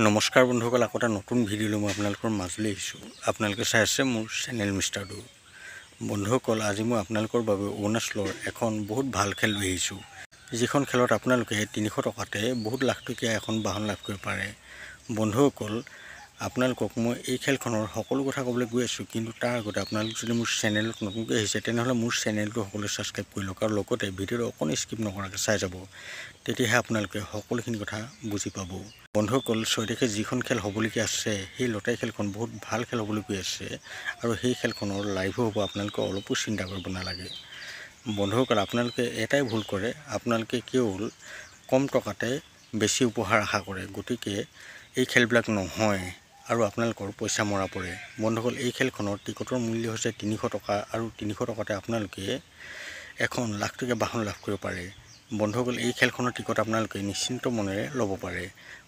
নমস্কাৰ বন্ধুসকল, আকৌ এটা নতুন ভিডিঅ'লৈ মই আপোনালোকৰ মাজলৈ আহিছোঁ। আপোনালোকে চাই আছে মোৰ চেনেল মিষ্টাৰ ডু। বন্ধুসকল, আজি মই আপোনালোকৰ বাবে অৰুণাচলৰ এখন বহুত ভাল খেল লৈ আহিছোঁ, যিখন খেলত আপোনালোকে 300 টকাতে বহুত লাখ টকীয়া এখন বাহন লাভ কৰিব পাৰে। বন্ধুসকল, আপোনালোকক মই এই খেলখনৰ সকলো কথা ক'বলৈ গৈ আছোঁ, কিন্তু তাৰ আগতে আপোনালোক যদি মোৰ চেনেলত নতুনকৈ আহিছে তেনেহ'লে মোৰ চেনেলটো সকলোৱে ছাবস্ক্ৰাইব কৰি লওক আৰু লগতে ভিডিঅ'টো অকণ স্কিপ নকৰাকৈ চাই যাব, তেতিয়াহে আপোনালোকে সকলোখিনি কথা বুজি পাব। বন্ধুসকল, 6 তাৰিখে যিখন খেল হ'বলগীয়া আছে সেই লটাৰী খেলখন বহুত ভাল খেল হ'বলৈ গৈ আছে আৰু সেই খেলখনৰ লাইভো হ'ব। আপোনালোকে অলপো চিন্তা কৰিব নালাগে। বন্ধুসকল, আপোনালোকে এটাই ভুল কৰে, আপোনালোকে কেৱল কম টকাতে বেছি উপহাৰ আশা কৰে, গতিকে এই খেলবিলাক নহয় আৰু আপোনালোকৰ পইচা মৰা পৰে। বন্ধুসকল, এই খেলখনৰ টিকটৰ মূল্য হৈছে 300 টকা আৰু 300 টকাতে আপোনালোকে এখন লাখ টকীয়া বাহন লাভ কৰিব পাৰে। বন্ধুসকল, এই খেলখনৰ টিকট আপোনালোকে নিশ্চিন্ত মনেৰে ল'ব পাৰে।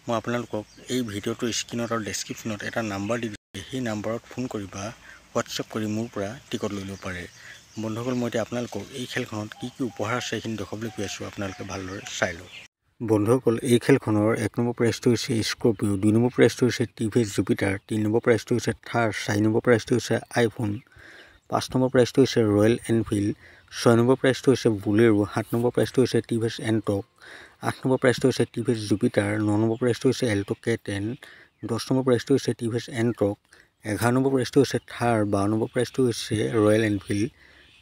মই আপোনালোকক এই ভিডিঅ'টোৰ স্ক্ৰীনত আৰু ডেছক্ৰিপশ্যনত এটা নাম্বাৰ দি দিছোঁ, সেই নাম্বাৰত ফোন কৰি বা হোৱাটছআপ কৰি মোৰ পৰা টিকট লৈ ল'ব পাৰে। বন্ধুসকল, মই এতিয়া আপোনালোকক এই খেলখনত কি কি উপহাৰ আছে সেইখিনি দেখুৱাবলৈ গৈ আছোঁ, আপোনালোকে ভালদৰে চাই লওক। বন্ধুসকল, এই খেলখনৰ 1 নম্বৰ প্ৰাইজটো হৈছে স্কৰপিঅ', 2 নম্বৰ প্ৰাইজটো হৈছে টিভিএছ জুপিটাৰ, 3 নম্বৰ প্ৰাইজটো হৈছে থাৰ, 4 নম্বৰ প্ৰাইজটো হৈছে আইফোন, 5 নম্বৰ প্ৰাইজটো হৈছে ৰয়েল এনফিল্ড, 6 নম্বৰ প্ৰাইজটো হৈছে বুলেৰো, 7 নম্বৰ প্ৰাইজটো হৈছে টিভিএছ এণ্টৰ্ক, 8 নম্বৰ প্ৰাইজটো হৈছে টিভিএছ জুপিটাৰ, 9 নম্বৰ প্ৰাইজটো হৈছে এল্টো K10, 10 নম্বৰ প্ৰাইজটো হৈছে টিভিএছ এণ্টৰ্ক, 11 নম্বৰ প্ৰাইজটো হৈছে থাৰ, 12 নম্বৰ প্ৰাইজটো হৈছে ৰয়েল এনফিল্ড,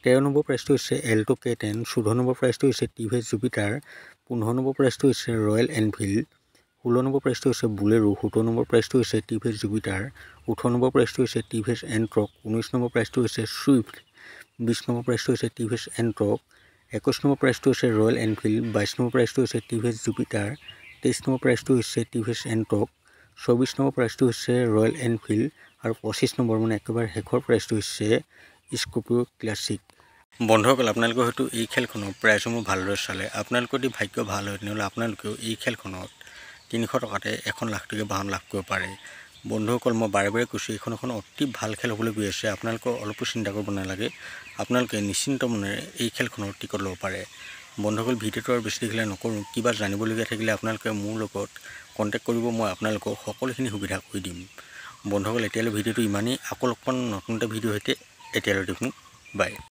13 নম্বৰ প্ৰাইজটো হৈছে এল্টো K10, 14 নম্বৰ প্ৰাইজটো হৈছে টিভিএছ জুপিটাৰ, 15 নম্বৰ প্ৰাইজটো হৈছে ৰয়েল এনফিল্ড, 16 নম্বৰ প্ৰাইজটো হৈছে বুলেৰো, 17 নম্বৰ প্ৰাইজটো হৈছে টিভিএছ জুপিটাৰ, 18 নম্বৰ প্ৰাইজটো হৈছে টিভিএছ এণ্টৰ্ক, 19 নম্বৰ প্ৰাইজটো হৈছে ছুইফ্ট, 20 নম্বৰ প্ৰাইজটো হৈছে টিভিএছ এণ্টৰ্ক, 21 নম্বৰ প্ৰাইজটো হৈছে ৰয়েল এনফিল্ড, 22 নম্বৰ প্ৰাইজটো হৈছে টিভিএছ জুপিটাৰ, 23 নম্বৰ প্ৰাইজটো হৈছে টিভিএছ এণ্টৰ্ক, 24 নম্বৰ প্ৰাইজটো হৈছে ৰয়েল এনফিল্ড আৰু 25 নম্বৰ মানে একেবাৰে শেষৰ প্ৰাইজটো হৈছে স্কৰপিঅ' ক্লাছিক। বন্ধুসকল, আপোনালোকে হয়তো এই খেলখনৰ প্ৰাইজসমূহ ভালদৰে চালে, আপোনালোকৰ যদি ভাগ্য ভাল হয় তেনেহ'লে আপোনালোকেও এই খেলখনত 300 টকাতে এখন লাখ টকীয়া বাহন লাভ কৰিব পাৰে। বন্ধুসকল, মই বাৰে বাৰে কৈছোঁ, এইখন এখন অতি ভাল খেল হ'বলৈ গৈ আছে। আপোনালোকৰ অলপো চিন্তা কৰিব নালাগে, আপোনালোকে নিশ্চিন্ত মনেৰে এই খেলখনৰ টিকট ল'ব পাৰে। বন্ধুসকল, ভিডিঅ'টো আৰু বেছি দেখিলে নকৰোঁ, কিবা জানিবলগীয়া থাকিলে আপোনালোকে মোৰ লগত কণ্টেক্ট কৰিব, মই আপোনালোকক সকলোখিনি সুবিধা কৰি দিম। বন্ধুসকল, এতিয়ালৈ ভিডিঅ'টো ইমানেই, আকৌ লগ পাম নতুন এটা ভিডিঅ'ৰ সৈতে। এতিয়ালৈ দেখোঁ, বাই।